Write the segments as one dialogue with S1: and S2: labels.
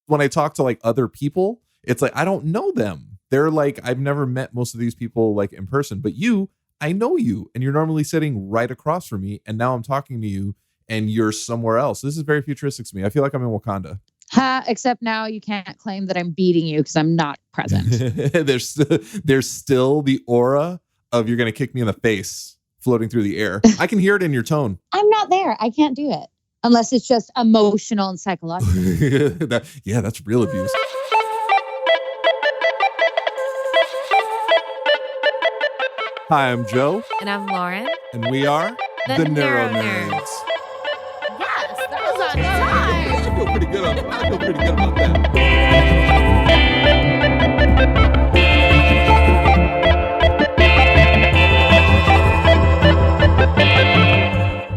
S1: when I talk to like other people, it's like, I don't know them. They're like, I've never met most of these people like in person, but you, I know you, and you're normally sitting right across from me. And now I'm talking to you and you're somewhere else. This is very futuristic to me. I feel like I'm in Wakanda.
S2: Except now you can't claim that I'm beating you because I'm not present.
S1: There's still the aura of you're going to kick me in the face floating through the air. I can hear it in your tone.
S2: I'm not there. I can't do it unless it's just emotional and psychological.
S1: That's real abuse. Hi, I'm Joe.
S3: And I'm Lauren.
S1: And we are
S3: the
S1: NeuroNerds.
S3: Yes, that was on time.
S1: I feel pretty good about that.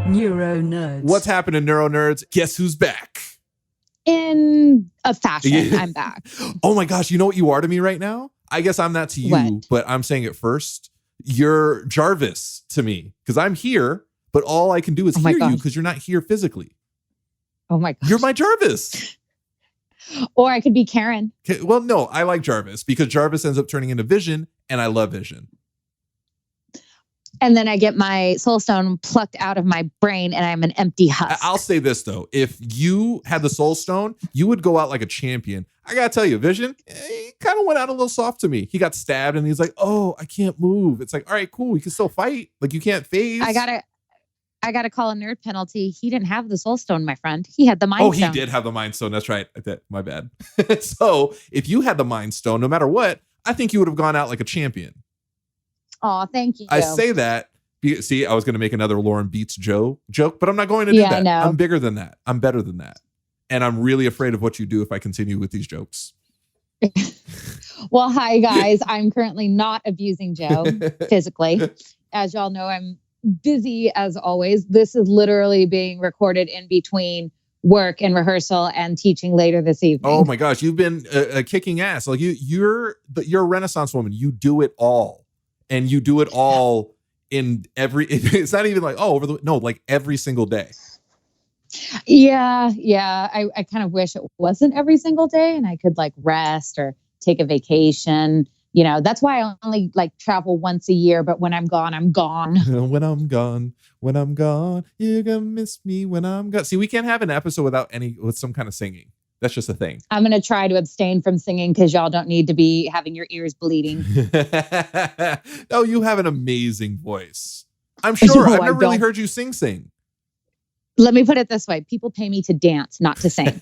S4: NeuroNerds.
S1: What's happening, NeuroNerds? Guess who's back?
S2: In a fashion, I'm back.
S1: Oh my gosh, you know what you are to me right now? I guess I'm not to you, but I'm saying it first. You're Jarvis to me because I'm here, but all I can do is hear you because you're not here physically.
S2: Oh my gosh.
S1: You're my Jarvis.
S2: Or I could be Karen.
S1: Okay, well, no, I like Jarvis because Jarvis ends up turning into Vision, and I love Vision.
S2: And then I get my soul stone plucked out of my brain and I'm an empty husk.
S1: I'll say this, though. If you had the soul stone, you would go out like a champion. I got to tell you, Vision, he kind of went out a little soft to me. He got stabbed and he's like, oh, I can't move. It's like, all right, cool. We can still fight. Like, you can't phase.
S2: I gotta call a nerd penalty. He didn't have the soul stone, my friend. He had the mind stone.
S1: Oh, he did have the mind stone. That's right. My bad. So if you had the mind stone, no matter what, I think you would have gone out like a champion.
S2: Oh, thank you.
S1: I say that. See, I was going to make another Lauren Beats joke, but I'm not going to do that.
S2: No.
S1: I'm bigger than that. I'm better than that. And I'm really afraid of what you do if I continue with these jokes.
S2: Well, hi, guys. I'm currently not abusing Joe physically. As y'all know, I'm busy as always. This is literally being recorded in between work and rehearsal and teaching later this evening.
S1: Oh my gosh, you've been kicking ass. Like you're a Renaissance woman. You do it all. And you do it all in every, it's not even like, like every single day.
S2: Yeah. I kind of wish it wasn't every single day and I could like rest or take a vacation. You know, that's why I only like travel once a year, but when I'm gone, I'm gone.
S1: when I'm gone, you're gonna miss me when I'm gone. See, we can't have an episode with some kind of singing. That's just a thing.
S2: I'm going to try to abstain from singing because y'all don't need to be having your ears bleeding.
S1: No, you have an amazing voice. I'm sure. I've never really heard you sing.
S2: Let me put it this way. People pay me to dance, not to sing.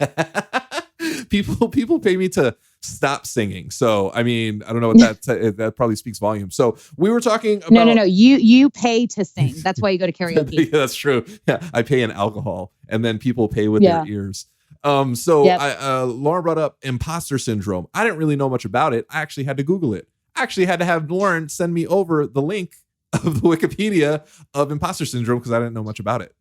S1: People pay me to stop singing. So, I mean, I don't know what that probably speaks volumes. So we were talking about...
S2: No. You pay to sing. That's why you go to karaoke.
S1: Yeah, that's true. Yeah, I pay in alcohol and then people pay with their ears. Lauren brought up imposter syndrome. I didn't really know much about it. I actually had to Google it. I actually had to have Lauren send me over the link of the Wikipedia of imposter syndrome because I didn't know much about it.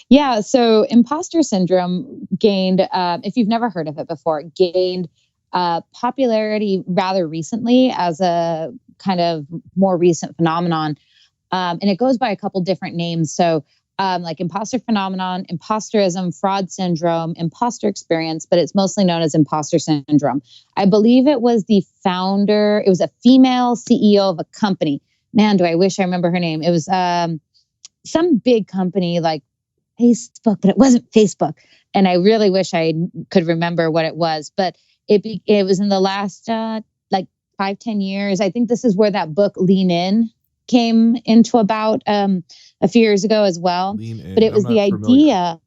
S2: Yeah. So imposter syndrome gained, if you've never heard of it before, gained popularity rather recently as a kind of more recent phenomenon. And it goes by a couple different names. So like imposter phenomenon, imposterism, fraud syndrome, imposter experience, but it's mostly known as imposter syndrome. I believe it was the founder. It was a female CEO of a company. Man, do I wish I remember her name. It was some big company like Facebook, but it wasn't Facebook. And I really wish I could remember what it was, but it was in the last like 5-10 years. I think this is where that book Lean In came into about a few years ago as well. But it was the idea.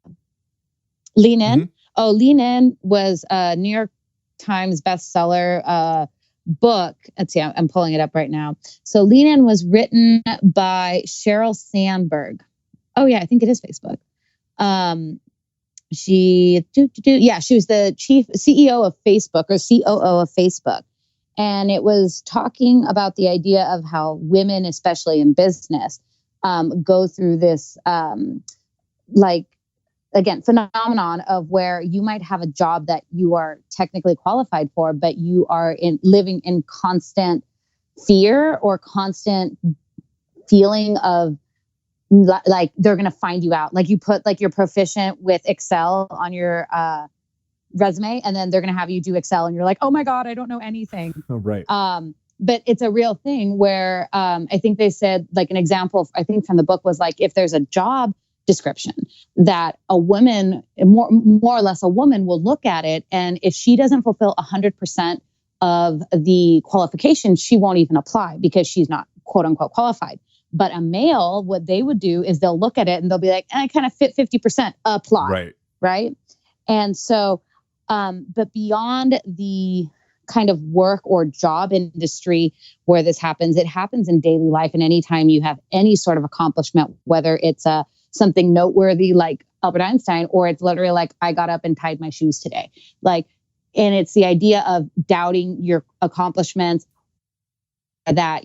S2: Lean In. Mm-hmm. Oh, Lean In was a New York Times bestseller book. Let's see, I'm pulling it up right now. So Lean In was written by Sheryl Sandberg. Oh yeah, I think it is Facebook. She was the chief CEO of Facebook or COO of Facebook. And it was talking about the idea of how women, especially in business, go through this, phenomenon of where you might have a job that you are technically qualified for, but you are living in constant fear or constant feeling of like they're going to find you out. Like you put like you're proficient with Excel on your resume, and then they're going to have you do Excel, and you're like, oh my God, I don't know anything.
S1: Oh, right.
S2: But it's a real thing where I think they said, like, an example, I think from the book was like, if there's a job description that a woman, more or less a woman, will look at it, and if she doesn't fulfill 100% of the qualifications, she won't even apply because she's not quote unquote qualified. But a male, what they would do is they'll look at it and they'll be like, I kind of fit 50%, apply. Right. And so, but beyond the kind of work or job industry where this happens, it happens in daily life. And anytime you have any sort of accomplishment, whether it's something noteworthy like Albert Einstein, or it's literally like, I got up and tied my shoes today. Like, and it's the idea of doubting your accomplishments that,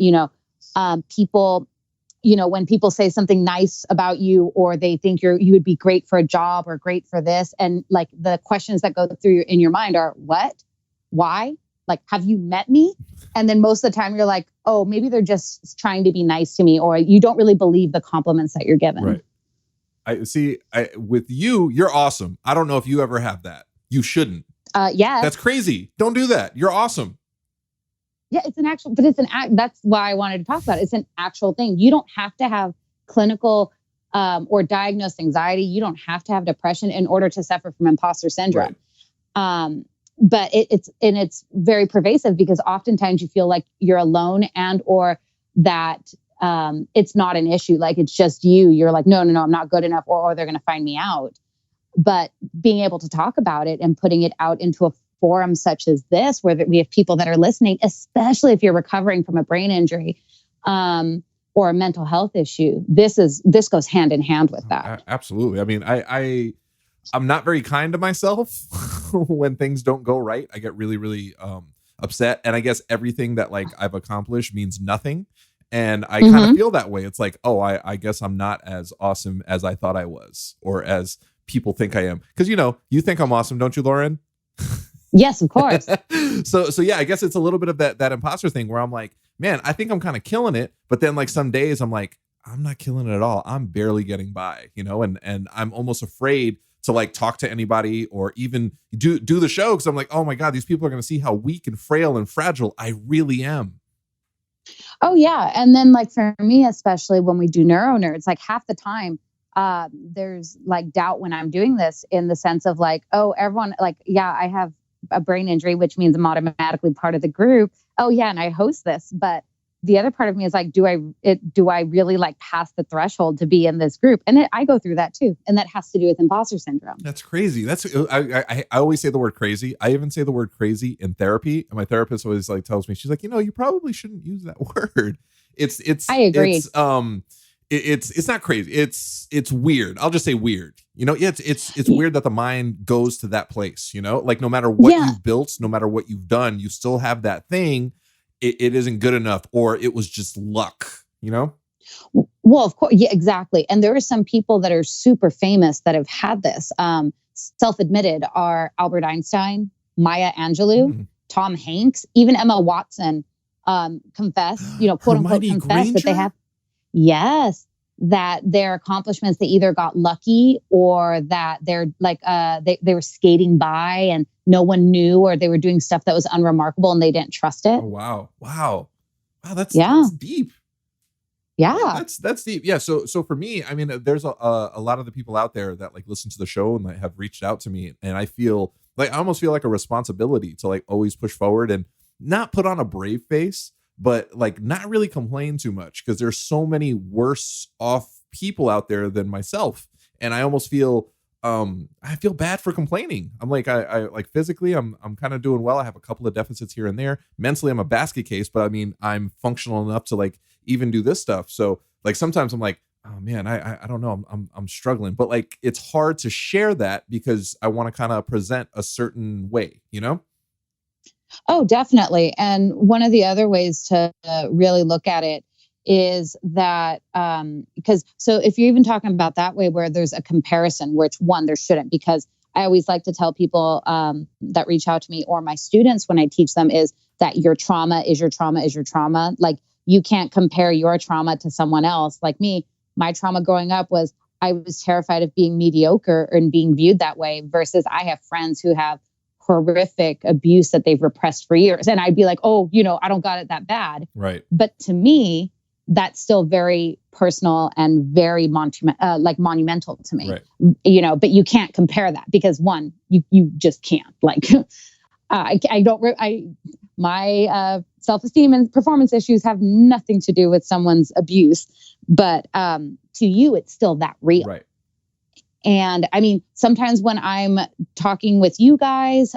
S2: people, when people say something nice about you, or they think you would be great for a job or great for this. And like the questions that go through in your mind are, what, why? Like, have you met me? And then most of the time you're like, oh, maybe they're just trying to be nice to me, or you don't really believe the compliments that you're given.
S1: Right. With you, you're awesome. I don't know if you ever have that. You shouldn't.
S2: Yeah.
S1: That's crazy. Don't do that. You're awesome.
S2: Yeah, that's why I wanted to talk about it. It's an actual thing. You don't have to have clinical or diagnosed anxiety. You don't have to have depression in order to suffer from imposter syndrome. Right. But it's very pervasive because oftentimes you feel like you're alone, and or that it's not an issue. Like, it's just you. You're like, no, I'm not good enough, or they're going to find me out. But being able to talk about it and putting it out into a forum such as this, where we have people that are listening, especially if you're recovering from a brain injury or a mental health issue, this goes hand in hand with that.
S1: Absolutely. I mean, I'm not very kind to myself when things don't go right. I get really, really upset. And I guess everything that like I've accomplished means nothing. And I kind of feel that way. It's like, oh, I guess I'm not as awesome as I thought I was, or as people think I am. Because, you think I'm awesome, don't you, Lauren?
S2: Yes, of course.
S1: So yeah, I guess it's a little bit of that imposter thing where I'm like, man, I think I'm kind of killing it. But then like some days I'm like, I'm not killing it at all. I'm barely getting by, and I'm almost afraid to like talk to anybody or even do the show. Cause I'm like, oh my God, these people are going to see how weak and frail and fragile I really am.
S2: Oh yeah. And then like for me, especially when we do NeuroNerds, like half the time, there's like doubt when I'm doing this, in the sense of like, oh, everyone, like, yeah, I have a brain injury, which means I'm automatically part of the group. Oh yeah. And I host this, but the other part of me is like, do I really like pass the threshold to be in this group? And I go through that too. And that has to do with imposter syndrome.
S1: That's crazy. I always say the word crazy. I even say the word crazy in therapy. And my therapist always like tells me, she's like, you probably shouldn't use that word. I agree. It's not crazy. It's weird. I'll just say weird. It's weird that the mind goes to that place, like no matter what you've built, no matter what you've done, you still have that thing. It isn't good enough, or it was just luck,
S2: Well, of course. Yeah, exactly. And there are some people that are super famous that have had this. Self-admitted are Albert Einstein, Maya Angelou, Tom Hanks, even Emma Watson confess, quote unquote, confess that they have. Yes. That their accomplishments, they either got lucky, or that they're like, they were skating by and no one knew, or they were doing stuff that was unremarkable and they didn't trust it.
S1: Oh, wow. That's deep.
S2: Yeah.
S1: That's deep. Yeah. So for me, I mean, there's a lot of the people out there that like listen to the show and like have reached out to me, and I almost feel like a responsibility to like always push forward and not put on a brave face, but like not really complain too much, because there's so many worse off people out there than myself. And I almost feel, I feel bad for complaining. I'm like, I like physically, I'm kind of doing well. I have a couple of deficits here and there. Mentally, I'm a basket case, but I mean, I'm functional enough to like even do this stuff. So like, sometimes I'm like, oh man, I don't know. I'm struggling, but like, it's hard to share that because I want to kind of present a certain way,
S2: Oh, definitely. And one of the other ways to really look at it is that, so if you're even talking about that way where there's a comparison, which one, there shouldn't, because I always like to tell people that reach out to me, or my students when I teach them, is that your trauma is your trauma is your trauma. Like, you can't compare your trauma to someone else. Like me, my trauma growing up was I was terrified of being mediocre and being viewed that way, versus I have friends who have horrific abuse that they've repressed for years. And I'd be like, oh, I don't got it that bad.
S1: Right.
S2: But to me, that's still very personal and very monumental to me. Right. But you can't compare that because one, you just can't. Like, my self-esteem and performance issues have nothing to do with someone's abuse, but to you, it's still that real.
S1: Right.
S2: And I mean, sometimes when I'm talking with you guys,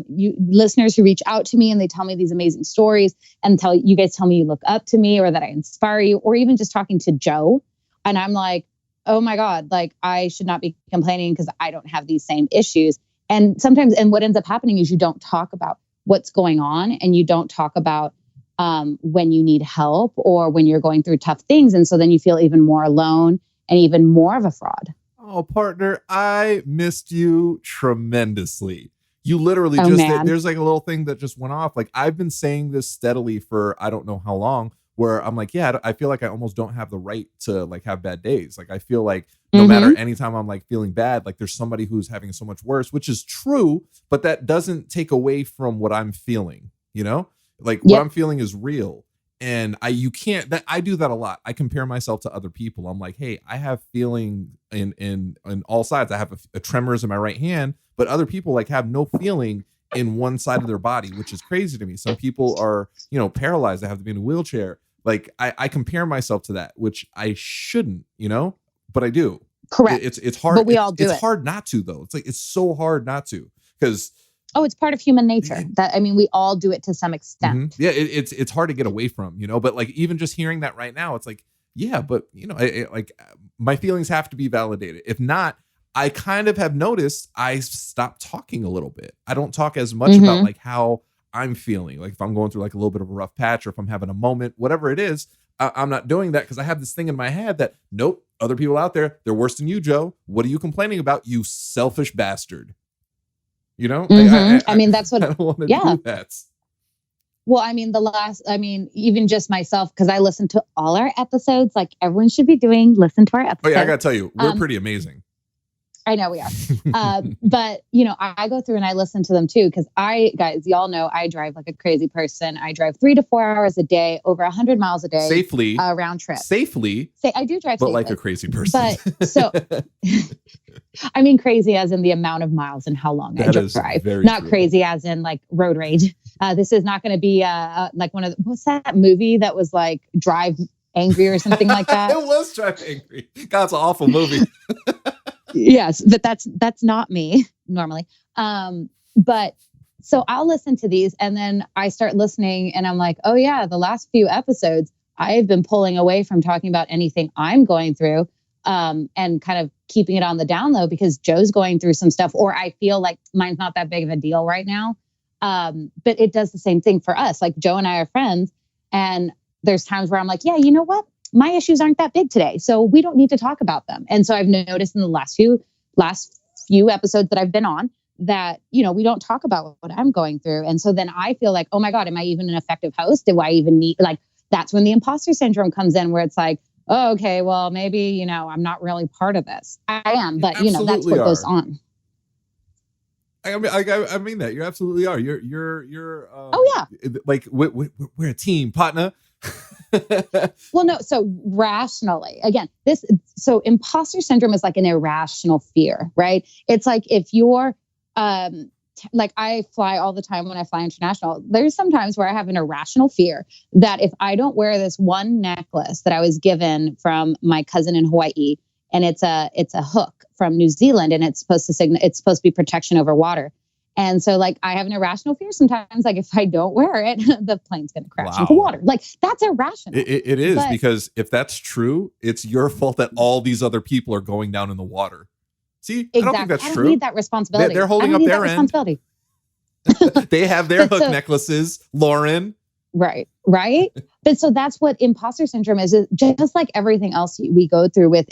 S2: you listeners who reach out to me and they tell me these amazing stories and you guys tell me you look up to me or that I inspire you, or even just talking to Joe. And I'm like, oh my God, like I should not be complaining because I don't have these same issues. And sometimes, and what ends up happening is you don't talk about what's going on and you don't talk about when you need help or when you're going through tough things. And so then you feel even more alone and even more of a fraud.
S1: Oh, partner, I missed you tremendously. You literally there's like a little thing that just went off. Like I've been saying this steadily for I don't know how long, where I'm like, yeah, I feel like I almost don't have the right to like have bad days. Like I feel like no matter anytime I'm like feeling bad, like there's somebody who's having so much worse, which is true, but that doesn't take away from what I'm feeling, like what I'm feeling is real. And I do that a lot. I compare myself to other people. I'm like, hey, I have feeling in all sides. I have a tremors in my right hand, but other people like have no feeling in one side of their body, which is crazy to me. Some people are, paralyzed. They have to be in a wheelchair. Like I compare myself to that, which I shouldn't, but I do.
S2: Correct.
S1: It's hard.
S2: But we all do it.
S1: It's hard not to though. It's so hard not to because.
S2: Oh, it's part of human nature. We all do it to some extent.
S1: Yeah, it's hard to get away from, but like even just hearing that right now, it's like, yeah, but like my feelings have to be validated. If not, I kind of have noticed I stopped talking a little bit. I don't talk as much about like how I'm feeling. Like if I'm going through like a little bit of a rough patch or if I'm having a moment, whatever it is, I'm not doing that because I have this thing in my head that nope, other people out there, they're worse than you, Joe. What are you complaining about, you selfish bastard?
S2: I mean, that's what,
S1: I don't want to do that.
S2: Well, I mean, even just myself, because I listen to all our episodes, like everyone should be doing, listen to our episodes.
S1: Oh yeah, I gotta tell you, we're pretty amazing.
S2: I know we are. But, I go through and I listen to them too. Cause guys, y'all know I drive like a crazy person. I drive 3 to 4 hours a day, over 100 miles a day.
S1: Safely.
S2: Round trip.
S1: Safely.
S2: I do drive
S1: but
S2: safely.
S1: Like a crazy person.
S2: But so, I mean, crazy as in the amount of miles and how long I drive. Not true. Crazy as in like road rage. This is not going to be like what's that movie that was like Drive Angry or something like that?
S1: It was Drive Angry. God, it's an awful movie.
S2: Yes, but that's not me normally. But so I'll listen to these and then I start listening and I'm like, oh yeah, the last few episodes, I've been pulling away from talking about anything I'm going through, and kind of keeping it on the down low because Joe's going through some stuff, or I feel like mine's not that big of a deal right now. But it does the same thing for us. Like Joe and I are friends and there's times where I'm like, yeah, you know what? My issues aren't that big today, so we don't need to talk about them. And so I've noticed in the last few episodes that I've been on that, we don't talk about what I'm going through. And so then I feel like, oh my God, am I even an effective host? Do I even need, like, that's when the imposter syndrome comes in where it's like, oh, okay, well, maybe, I'm not really part of this. I am, but that's what goes on.
S1: I mean that you absolutely are. You're.
S2: Oh yeah.
S1: Like we're a team, partner.
S2: Well, no. So rationally, again, so imposter syndrome is like an irrational fear, right? It's like if you're, like I fly all the time when I fly international. There's some times where I have an irrational fear that if I don't wear this one necklace that I was given from my cousin in Hawaii, and it's a hook from New Zealand, and it's supposed to be protection over water. And so like I have an irrational fear sometimes, like if I don't wear it, the plane's going to crash into water. Like that's irrational.
S1: It is, because if that's true, it's your fault that all these other people are going down in the water. See, exactly. I don't think that's true.
S2: I don't need that responsibility.
S1: They're holding up their end. They have their hook necklaces, Lauren.
S2: Right. But so that's what imposter syndrome is just like everything else we go through with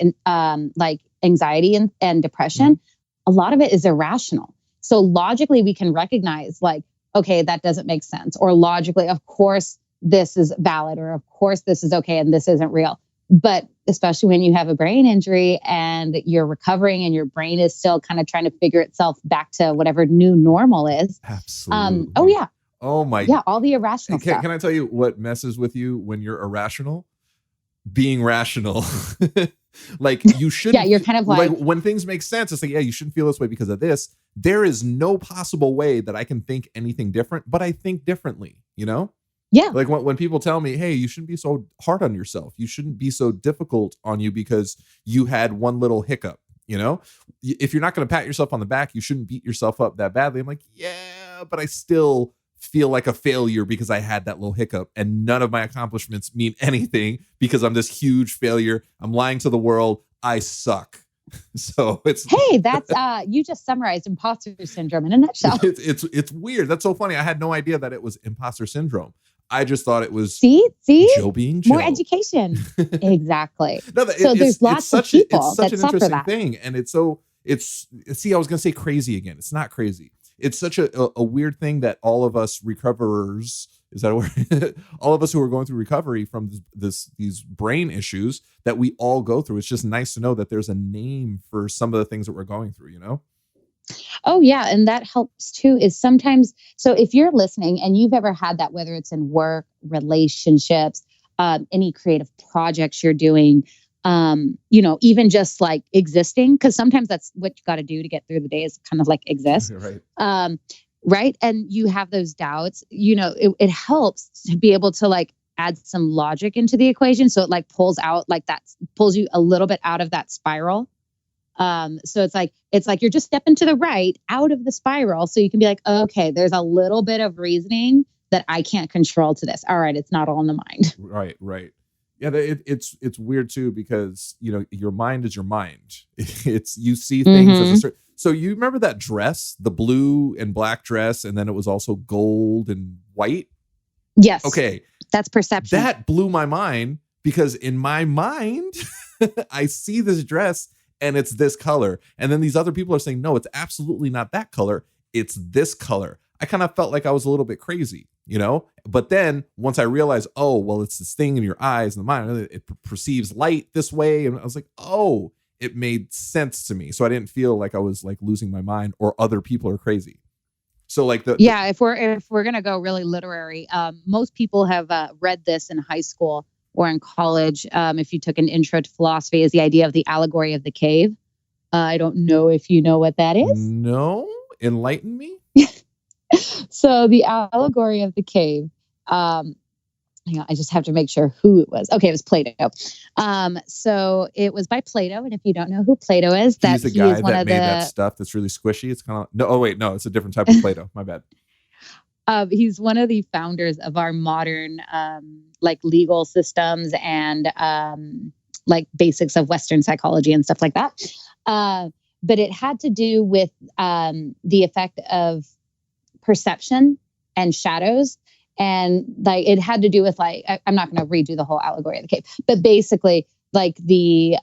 S2: like anxiety and depression. A lot of it is irrational. So logically, we can recognize like, okay, that doesn't make sense. Or logically, of course, this is valid. Or of course, this is okay. And this isn't real. But especially when you have a brain injury and you're recovering and your brain is still kind of trying to figure itself back to whatever new normal is.
S1: Absolutely.
S2: Oh yeah.
S1: Oh my.
S2: Yeah. All the irrational stuff.
S1: Can I tell you what messes with you when you're irrational? Being rational. Like you shouldn't.
S2: Yeah, you're kind of like
S1: when things make sense, it's like, yeah, you shouldn't feel this way because of this. There is no possible way that I can think anything different, but I think differently, you know?
S2: Yeah.
S1: Like when people tell me, hey, you shouldn't be so hard on yourself. You shouldn't be so difficult on you because you had one little hiccup, you know? If you're not going to pat yourself on the back, you shouldn't beat yourself up that badly. I'm like, yeah, but I still feel like a failure because I had that little hiccup, and none of my accomplishments mean anything because I'm this huge failure. I'm lying to the world. I suck. So it's
S2: hey, that's you just summarized imposter syndrome in a nutshell.
S1: It's weird. That's so funny. I had no idea that it was imposter syndrome. I just thought it was
S2: see
S1: Joe being Joe.
S2: More education. Exactly.
S1: No,
S2: so there's lots of people
S1: it's such
S2: that
S1: an
S2: suffer
S1: interesting
S2: that
S1: thing, and it's see, I was gonna say crazy again. It's not crazy. It's such a weird thing that all of us recoverers, is that a word? All of us who are going through recovery from these brain issues that we all go through. It's just nice to know that there's a name for some of the things that we're going through, you know?
S2: Oh yeah. And that helps too, is sometimes, so if you're listening and you've ever had that, whether it's in work, relationships, any creative projects you're doing, even just like existing, because sometimes that's what you got to do to get through the day, is kind of like exist.
S1: Right.
S2: Right. And you have those doubts, it helps to be able to like add some logic into the equation. So it like pulls you a little bit out of that spiral. So it's like you're just stepping to the right out of the spiral. So you can be like, okay, there's a little bit of reasoning that I can't control to this. All right. It's not all in the mind.
S1: Right. Yeah. It's weird too, because, your mind is your mind. You see things as a certain. So you remember that dress, the blue and black dress, and then it was also gold and white?
S2: Yes.
S1: Okay.
S2: That's perception.
S1: That blew my mind, because in my mind, I see this dress and it's this color. And then these other people are saying, no, it's absolutely not that color. It's this color. I kind of felt like I was a little bit crazy, but then once I realized, oh, well, it's this thing in your eyes and the mind, it perceives light this way. And I was like, oh, it made sense to me. So I didn't feel like I was like losing my mind or other people are crazy. So like
S2: if we're going to go really literary, most people have read this in high school or in college. If you took an intro to philosophy, is the idea of the allegory of the cave. I don't know if you know what that is.
S1: No, enlighten me.
S2: So the allegory of the cave, hang on, I just have to make sure who it was. Okay, it was Plato. So it was by Plato, and if you don't know who Plato is,
S1: he's the guy that made that stuff that's really squishy. It's kind of no, it's a different type of Plato. My bad.
S2: He's one of the founders of our modern like legal systems and like basics of Western psychology and stuff like that. But it had to do with the effect of perception and shadows. And like it had to do with like, I'm not going to redo the whole allegory of the cave, but basically like the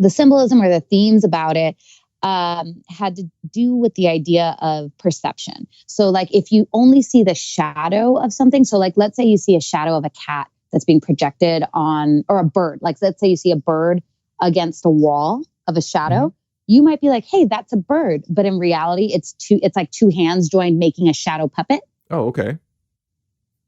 S2: symbolism or the themes about it had to do with the idea of perception. So like if you only see the shadow of something, so like let's say you see a shadow of a cat that's being projected on, or a bird, like let's say you see a bird against a wall of a shadow, you might be like, hey, that's a bird. But in reality, it's like two hands joined making a shadow puppet.
S1: Oh, okay.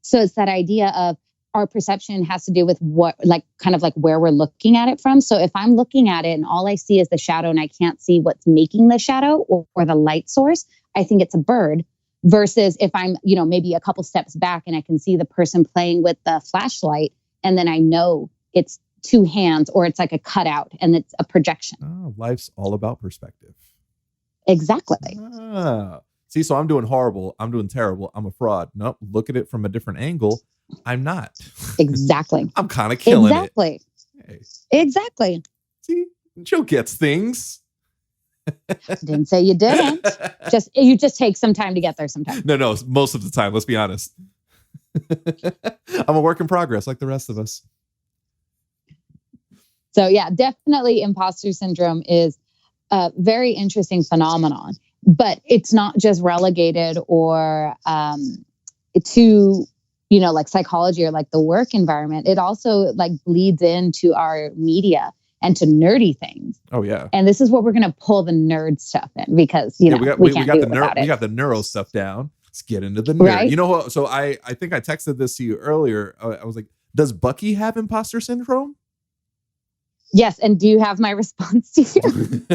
S2: So it's that idea of our perception has to do with what, like, kind of like where we're looking at it from. So if I'm looking at it and all I see is the shadow and I can't see what's making the shadow or the light source, I think it's a bird. Versus if I'm, maybe a couple steps back and I can see the person playing with the flashlight, and then I know it's two hands or it's like a cutout and it's a projection.
S1: Oh, life's all about perspective.
S2: Exactly.
S1: See, so I'm doing horrible. I'm doing terrible. I'm a fraud. Nope. Look at it from a different angle. I'm not.
S2: Exactly.
S1: I'm kind of killing
S2: it. Hey. Exactly.
S1: See, Joe gets things.
S2: Didn't say you didn't. You just take some time to get there sometimes.
S1: No, most of the time. Let's be honest. I'm a work in progress like the rest of us.
S2: So yeah, definitely imposter syndrome is a very interesting phenomenon, but it's not just relegated or to, like psychology or like the work environment, it also like bleeds into our media and to nerdy things.
S1: Oh yeah.
S2: And this is what we're going to pull the nerd stuff in because, we got
S1: the neuro stuff down. Let's get into the nerd.
S2: Right?
S1: You know what? So I think I texted this to you earlier. I was like, does Bucky have imposter syndrome?
S2: Yes. And do you have my response to you?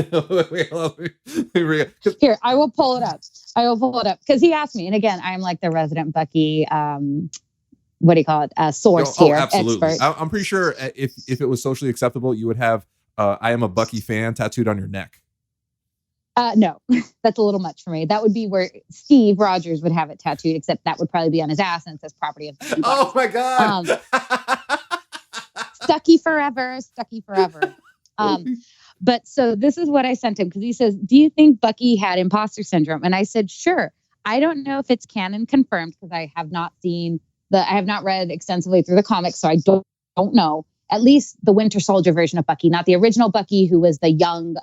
S2: Here, I will pull it up. Because he asked me. And again, I'm like the resident Bucky, what do you call it? Source here.
S1: Absolutely.
S2: Expert.
S1: I'm pretty sure if it was socially acceptable, you would have I am a Bucky fan tattooed on your neck.
S2: No, that's a little much for me. That would be where Steve Rogers would have it tattooed, except that would probably be on his ass and it says property of Bucky.
S1: Oh my God.
S2: Stucky forever. But so this is what I sent him because he says, do you think Bucky had imposter syndrome? And I said, sure. I don't know if it's canon confirmed because I have not read extensively through the comics. So I don't know. At least the Winter Soldier version of Bucky, not the original Bucky, who was the young,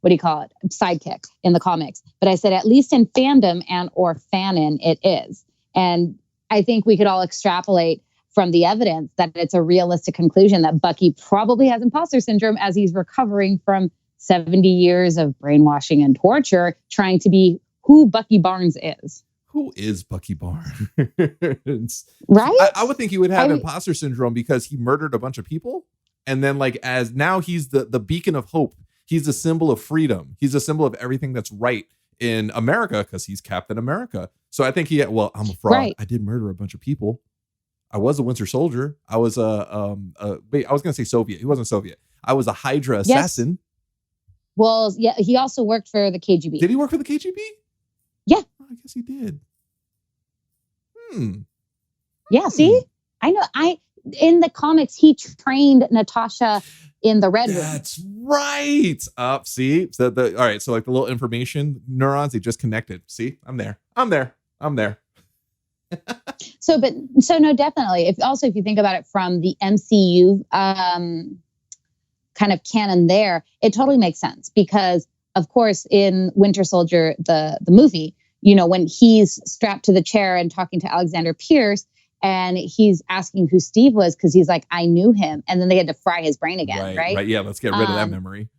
S2: sidekick in the comics. But I said, at least in fandom and or fanon, it is. And I think we could all extrapolate from the evidence that it's a realistic conclusion that Bucky probably has imposter syndrome as he's recovering from 70 years of brainwashing and torture, trying to be who Bucky Barnes is.
S1: Who is Bucky Barnes?
S2: Right?
S1: I would think he would have imposter syndrome because he murdered a bunch of people. And then as now he's the beacon of hope. He's a symbol of freedom. He's a symbol of everything that's right in America because he's Captain America. So I think I'm a fraud. Right. I did murder a bunch of people. I was a Winter Soldier. I was I was going to say Soviet. He wasn't Soviet. I was a Hydra assassin.
S2: Well, yeah, he also worked for the KGB.
S1: Did he work for the KGB?
S2: Yeah.
S1: Oh, I guess he did.
S2: Yeah, see? I know. In the comics, he trained Natasha in the Red Room.
S1: That's right. See? So all right. So like the little information neurons, they just connected. See? I'm there.
S2: So no, definitely. If you think about it from the MCU kind of canon there, it totally makes sense because of course in Winter Soldier, the movie, when he's strapped to the chair and talking to Alexander Pierce and he's asking who Steve was because he's like, I knew him. And then they had to fry his brain again. Right.
S1: Yeah. Let's get rid of that memory.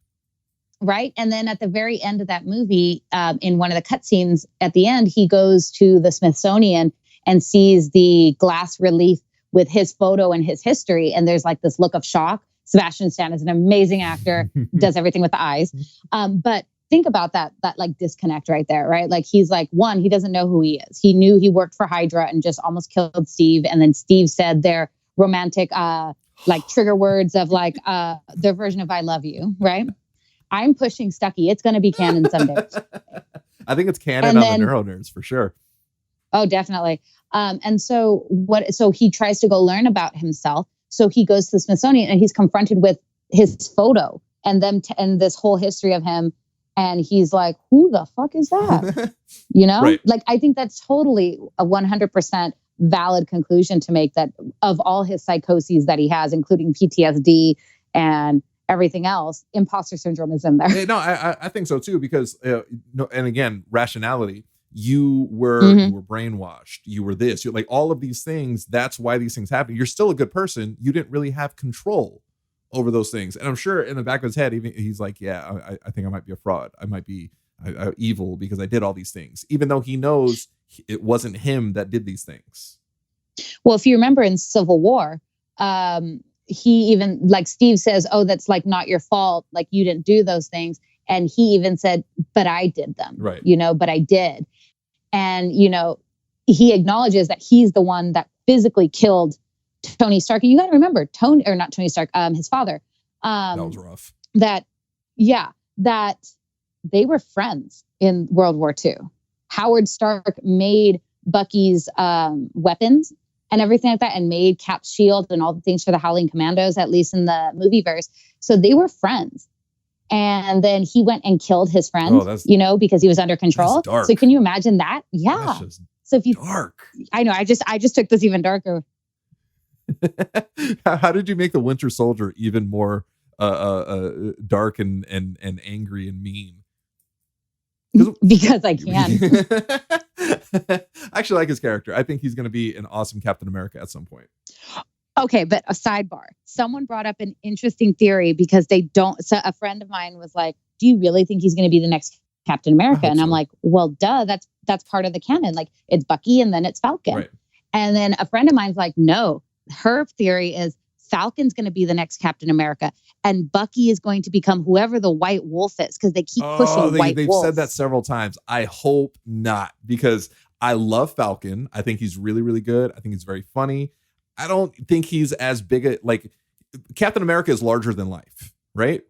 S2: Right. And then at the very end of that movie, in one of the cutscenes at the end, he goes to the Smithsonian and sees the glass relief with his photo and his history. And there's like this look of shock. Sebastian Stan is an amazing actor, does everything with the eyes. But think about that like disconnect right there, right? Like he's like, one, he doesn't know who he is. He knew he worked for Hydra and just almost killed Steve. And then Steve said their romantic, like trigger words of like their version of I love you, right? I'm pushing Stucky. It's going to be canon someday.
S1: I think it's canon on the NeuroNerds for sure.
S2: Oh, definitely. And so he tries to go learn about himself. So he goes to the Smithsonian and he's confronted with his photo and and this whole history of him. And he's like, who the fuck is that? Right. Like, I think that's totally a 100% valid conclusion to make that of all his psychoses that he has, including PTSD and everything else, imposter syndrome is in there.
S1: No, I think so too, because and again, rationality. You were brainwashed. You were this. You're like all of these things. That's why these things happen. You're still a good person. You didn't really have control over those things. And I'm sure in the back of his head, even he's like, yeah, I think I might be a fraud. I might be evil because I did all these things, even though he knows it wasn't him that did these things.
S2: Well, if you remember in Civil War, he even like Steve says, oh, that's like not your fault. Like you didn't do those things. And he even said, but I did them,
S1: right?
S2: But I did. And, he acknowledges that he's the one that physically killed Tony Stark. And you got to remember not Tony Stark, his father.
S1: That was rough.
S2: That they were friends in World War II. Howard Stark made Bucky's weapons and everything like that, and made Cap's shield and all the things for the Howling Commandos, at least in the movie verse. So they were friends. And then he went and killed his friend, because he was under control. So can you imagine that? Yeah. So if you
S1: dark,
S2: I know, I just took this even darker.
S1: How did you make the Winter Soldier even more dark and angry and mean?
S2: Because I can.
S1: I actually like his character. I think he's going to be an awesome Captain America at some point.
S2: Okay, but a sidebar. Someone brought up an interesting theory because they don't. So a friend of mine was like, "Do you really think he's going to be the next Captain America?" And I'm like, "Well, duh. That's part of the canon. Like it's Bucky and then it's Falcon." Right. And then a friend of mine's like, "No, her theory is Falcon's going to be the next Captain America, and Bucky is going to become whoever the White Wolf is because they keep pushing White Wolf." They've
S1: said that several times. I hope not, because I love Falcon. I think he's really, really good. I think he's very funny. I don't think he's as big a, like, Captain America is larger than life, right?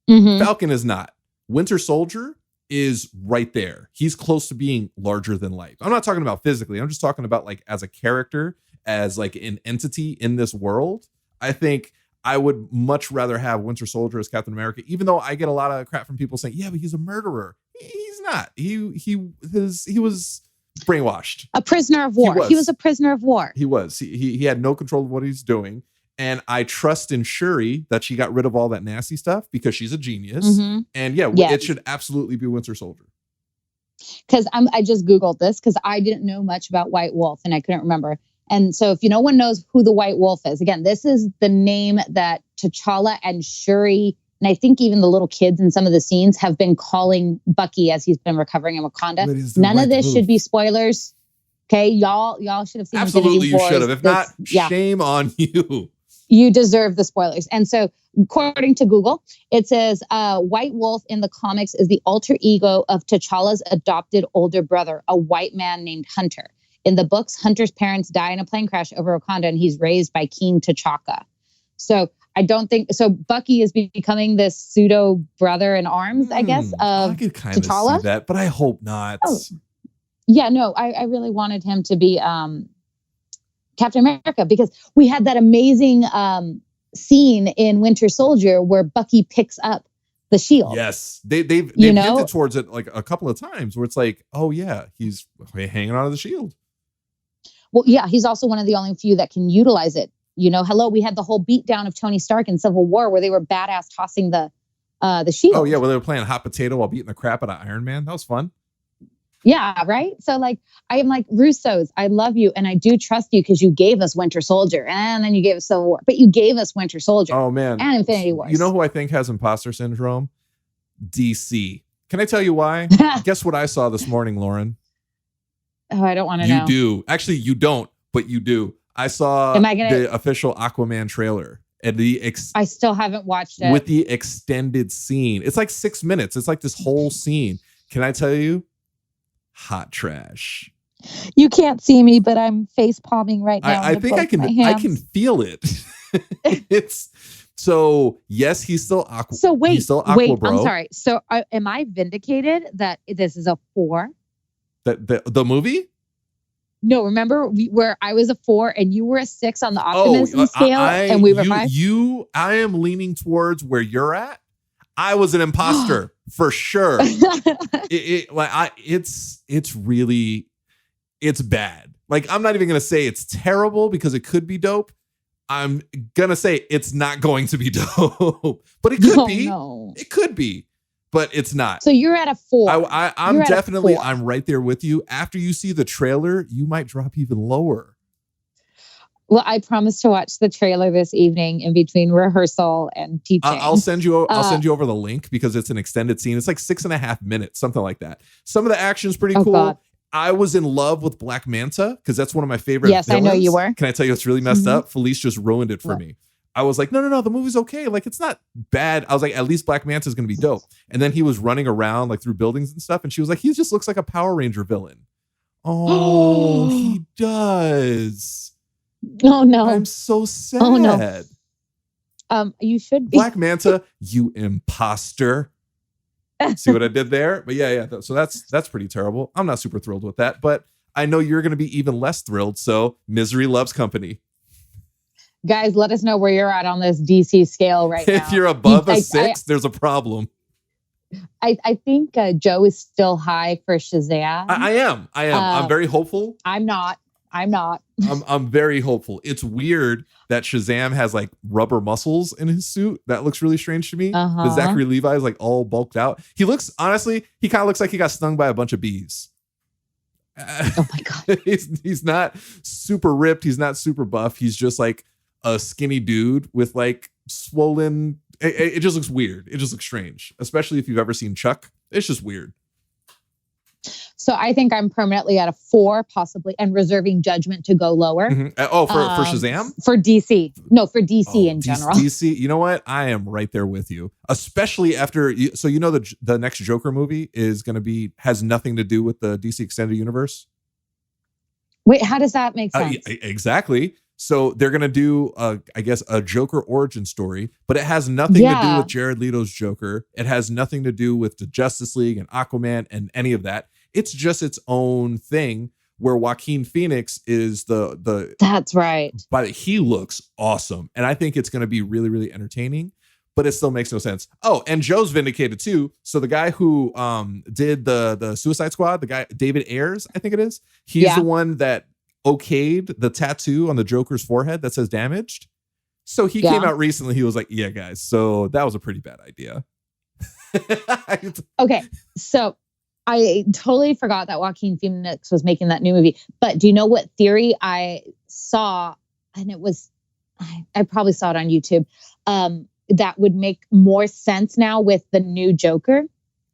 S1: Mm-hmm. Falcon is not. Winter Soldier is right there. He's close to being larger than life. I'm not talking about physically. I'm just talking about like as a character, as like an entity in this world. I think I would much rather have Winter Soldier as Captain America, even though I get a lot of crap from people saying, yeah, but he's a murderer. He's not. He was brainwashed.
S2: A prisoner of war. He was a prisoner of war.
S1: He was. He had no control of what he's doing. And I trust in Shuri that she got rid of all that nasty stuff because she's a genius. Mm-hmm. And it should absolutely be Winter Soldier.
S2: Because I just Googled this because I didn't know much about White Wolf and I couldn't remember. And so if no one knows who the White Wolf is, again, this is the name that T'Challa and Shuri, and I think even the little kids in some of the scenes have been calling Bucky as he's been recovering in Wakanda. None of this should be spoilers. Okay, y'all should have seen.
S1: Absolutely, you should have. If not, shame on you.
S2: You deserve the spoilers. And so, according to Google, it says White Wolf in the comics is the alter ego of T'Challa's adopted older brother, a white man named Hunter. In the books, Hunter's parents die in a plane crash over Wakanda, and he's raised by King T'Chaka. So I don't think so. Bucky is becoming this pseudo brother in arms, I guess, of
S1: I could kind of see that, but I hope not.
S2: Oh. Yeah, no, I really wanted him to be Captain America because we had that amazing scene in Winter Soldier where Bucky picks up the shield.
S1: Yes, they've hinted towards it like a couple of times where it's like, oh yeah, he's hanging onto the shield.
S2: Well, yeah, he's also one of the only few that can utilize it. Hello, we had the whole beatdown of Tony Stark in Civil War where they were badass tossing the shield.
S1: Oh yeah, where they were playing hot potato while beating the crap out of Iron Man. That was fun.
S2: Yeah, right. So like, I am like, Russos, I love you and I do trust you because you gave us Winter Soldier and then you gave us Civil War, but you gave us Winter Soldier.
S1: Oh man,
S2: and Infinity Wars.
S1: You know who I think has imposter syndrome? DC. Can I tell you why? Guess what I saw this morning, Lauren?
S2: Oh, I don't want to know.
S1: You do. Actually, you don't, but you do. I saw the official Aquaman trailer and I
S2: still haven't watched it.
S1: With the extended scene. It's like 6 minutes. It's like this whole scene. Can I tell you? Hot trash.
S2: You can't see me, but I'm face palming right now.
S1: I think I can feel it. It's so yes, he's still Aqua.
S2: So wait,
S1: he's still Aqua Bro.
S2: I'm sorry. So am I vindicated that this is a 4?
S1: The movie?
S2: No, remember where I was a 4 and you were a 6 on the optimism scale, and we were 5.
S1: I am leaning towards where you're at. I was an imposter for sure. It's really bad. Like, I'm not even gonna say it's terrible because it could be dope. I'm gonna say it's not going to be dope, but it could be. No. It could be, but it's not.
S2: So you're at a 4.
S1: I'm definitely. I'm right there with you. After you see the trailer, you might drop even lower.
S2: Well, I promised to watch the trailer this evening in between rehearsal and teaching.
S1: I'll send you over the link because it's an extended scene. It's like 6.5 minutes, something like that. Some of the action's pretty cool. God. I was in love with Black Manta because that's one of my favorite villains.
S2: I know you were.
S1: Can I tell you what's really messed up? Felice just ruined it for me. I was like, no, the movie's okay. Like, it's not bad. I was like, at least Black Manta is going to be dope. And then he was running around like through buildings and stuff. And she was like, he just looks like a Power Ranger villain. Oh, he does.
S2: Oh no!
S1: I'm so sad.
S2: Oh no! You should be.
S1: Black Manta, you imposter. See what I did there? But yeah. So that's pretty terrible. I'm not super thrilled with that, but I know you're going to be even less thrilled. So misery loves company.
S2: Guys, let us know where you're at on this DC scale right now.
S1: If you're above a 6, there's a problem.
S2: I think Joe is still high for Shazam.
S1: I am. I'm very hopeful.
S2: I'm not.
S1: I'm very hopeful. It's weird that Shazam has like rubber muscles in his suit. That looks really strange to me. But Zachary Levi is like all bulked out. He kind of looks like he got stung by a bunch of bees.
S2: Oh my God.
S1: He's not super ripped. He's not super buff. He's just like a skinny dude with like swollen. It just looks weird. It just looks strange, especially if you've ever seen Chuck. It's just weird.
S2: So I think I'm permanently at a 4, possibly, and reserving judgment to go lower.
S1: Mm-hmm. Oh, for Shazam?
S2: For DC. No, for DC in general.
S1: DC, you know what? I am right there with you. Especially after, so you know the next Joker movie is going to be, has nothing to do with the DC Extended Universe?
S2: Wait, how does that make sense?
S1: Exactly. So they're going to do, I guess, a Joker origin story, but it has nothing to do with Jared Leto's Joker. It has nothing to do with the Justice League and Aquaman and any of that. It's just its own thing where Joaquin Phoenix is the.
S2: That's right.
S1: But he looks awesome. And I think it's going to be really, really entertaining, but it still makes no sense. Oh, and Joe's vindicated too. So the guy who did the Suicide Squad, the guy, David Ayers, I think it is. He's the one that okayed the tattoo on the Joker's forehead that says damaged. So he came out recently. He was like, yeah, guys, so that was a pretty bad idea.
S2: Okay. So I totally forgot that Joaquin Phoenix was making that new movie. But do you know what theory I saw? And it was, I probably saw it on YouTube. That would make more sense now with the new Joker.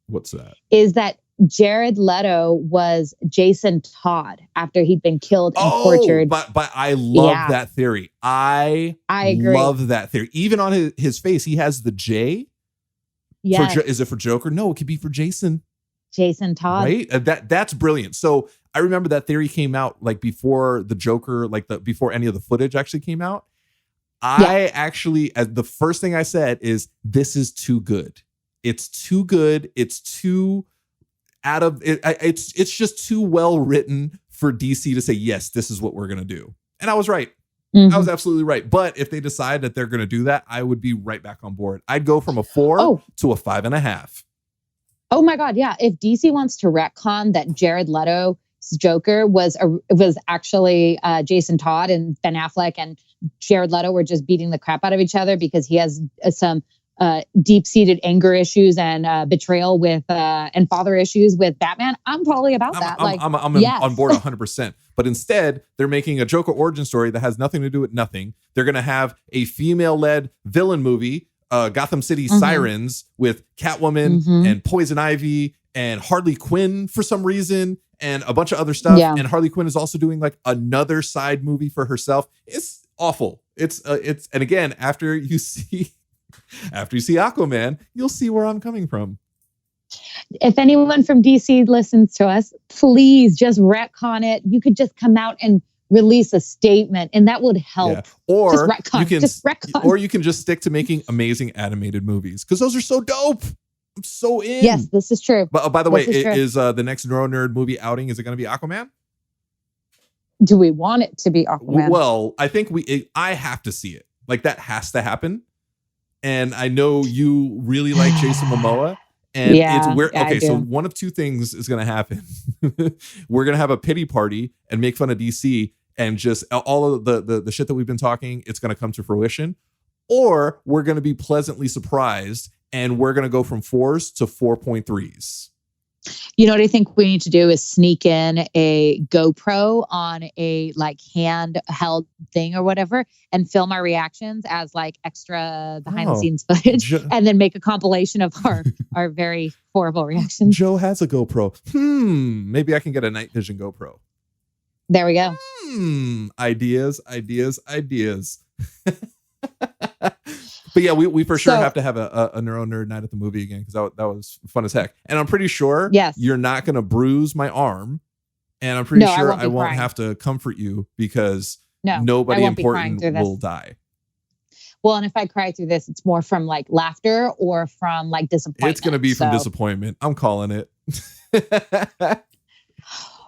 S1: What's that?
S2: Is that Jared Leto was Jason Todd after he'd been killed and tortured.
S1: But I love that theory. I agree. Love that theory. Even on his face, he has the J.
S2: Yeah.
S1: Is it for Joker? No, it could be for Jason.
S2: Jason Todd.
S1: Right? That's brilliant. So I remember that theory came out like before the Joker, like before any of the footage actually came out. I actually, the first thing I said is, this is too good. It's too good. It's too out of it. It's just too well written for DC to say, yes, this is what we're going to do. And I was right. Mm-hmm. I was absolutely right. But if they decide that they're going to do that, I would be right back on board. I'd go from a 4 to a 5.5.
S2: Oh my God. Yeah. If DC wants to retcon that Jared Leto's Joker was actually Jason Todd, and Ben Affleck and Jared Leto were just beating the crap out of each other because he has some deep-seated anger issues and betrayal with and father issues with Batman, I'm totally about that.
S1: I'm on board 100%. But instead, they're making a Joker origin story that has nothing to do with nothing. They're going to have a female-led villain movie, Gotham City Sirens, with Catwoman and Poison Ivy and Harley Quinn for some reason, and a bunch of other stuff. Yeah. And Harley Quinn is also doing like another side movie for herself. It's awful. It's and again, after you see Aquaman, you'll see where I'm coming from.
S2: If anyone from DC listens to us, please just retcon it. You could just come out and release a statement, and that would help. Yeah.
S1: Or
S2: just retcon.
S1: Or you can just stick to making amazing animated movies, because those are so dope. I'm so in.
S2: Yes, this is true.
S1: But by the way, is the next NeuroNerd movie outing, is it going to be Aquaman?
S2: Do we want it to be Aquaman?
S1: Well, I think I have to see it. Like, that has to happen. And I know you really like Jason Momoa. And so one of two things is going to happen. We're going to have a pity party and make fun of DC, and just all of the shit that we've been talking, it's going to come to fruition. Or we're going to be pleasantly surprised, and we're going to go from 4s to 4.3s.
S2: You know what I think we need to do is sneak in a GoPro on a like handheld thing or whatever, and film our reactions as like extra behind the scenes footage, and then make a compilation of our very horrible reactions.
S1: Joe has a GoPro. Maybe I can get a night vision GoPro.
S2: There we go.
S1: Ideas. But yeah, we for sure have to have a NeuroNerd night at the movie again, because that was fun as heck. And I'm pretty sure you're not going to bruise my arm. And I'm pretty sure I won't have to comfort you, because nobody important will die.
S2: Well, and if I cry through this, it's more from like laughter or from like disappointment.
S1: It's going to be from disappointment. I'm calling it.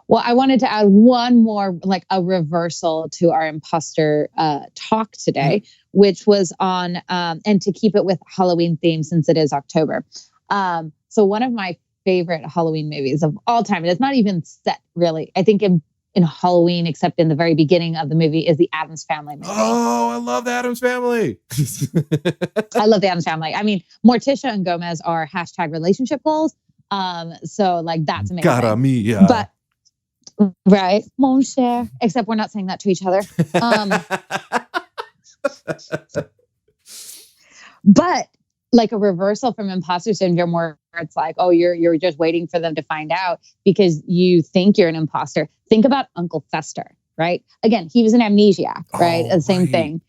S2: Well, I wanted to add one more, like a reversal to our imposter talk today, which was on, and to keep it with Halloween theme, since it is October. So one of my favorite Halloween movies of all time, and it's not even set really, I think in Halloween, except in the very beginning of the movie, is the Addams Family movie.
S1: Oh, I love the Addams Family.
S2: I love the Addams Family. I mean, Morticia and Gomez are #relationship goals. So like, that's amazing.
S1: Cara mia.
S2: Right. Mon cher. Except we're not saying that to each other. But like a reversal from imposter syndrome where it's like, oh, you're just waiting for them to find out because you think you're an imposter. Think about Uncle Fester, right? Again, he was an amnesiac, right? The same thing.